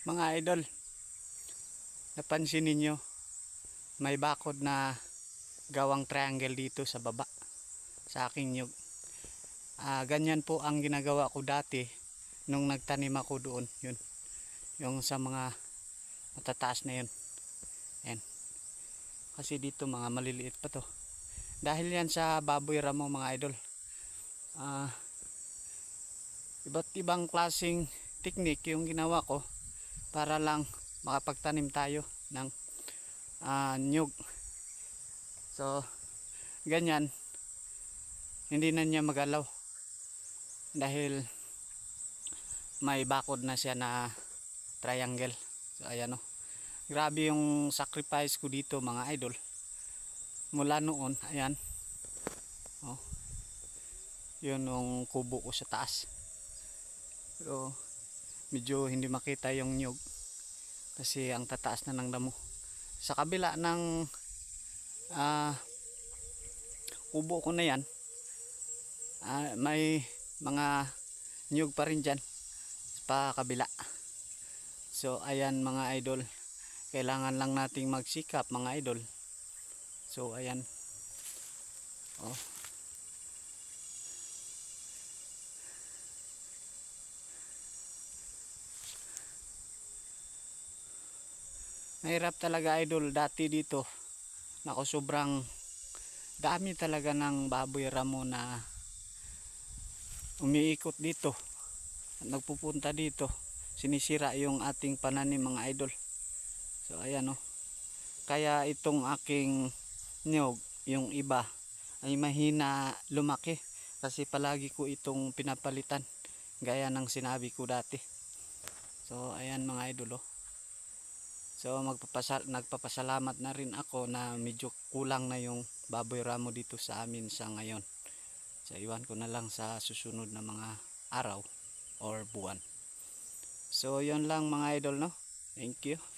Mga idol, napansin ninyo, may bakod na gawang triangle dito sa baba sa aking nyug. Ganyan po ang ginagawa ko dati nung nagtanim ako doon. Yun, yung sa mga matataas na yun. Yan. Kasi dito mga maliliit pa to. Dahil yan sa baboy ramo mga idol. Iba't ibang klaseng technique yung ginawa ko para lang makapagtanim tayo ng nyug. So ganyan, hindi na niya magalaw dahil may bakod na siya na triangle. So ayan o, grabe yung sacrifice ko dito mga idol mula noon. Ayan oh, yun yung kubo ko sa taas, pero medyo hindi makita yung nyug kasi ang tataas na ng damo. Sa kabila ng kubo ko na yan, may mga nyug pa rin dyan pa kabila. So ayan mga idol, kailangan lang nating magsikap mga idol. So ayan oh, mahirap talaga idol dati dito. Nako, sobrang dami talaga ng baboy ramo na umiikot dito at nagpupunta dito, sinisira yung ating pananim mga idol. So ayan oh, kaya itong aking nyug, yung iba ay mahina lumaki kasi palagi ko itong pinapalitan gaya ng sinabi ko dati. So ayan mga idol oh. So nagpapasalamat na rin ako na medyo kulang na yung baboy ramo dito sa amin sa ngayon. So iwan ko na lang sa susunod na mga araw or buwan. So yun lang mga idol no. Thank you.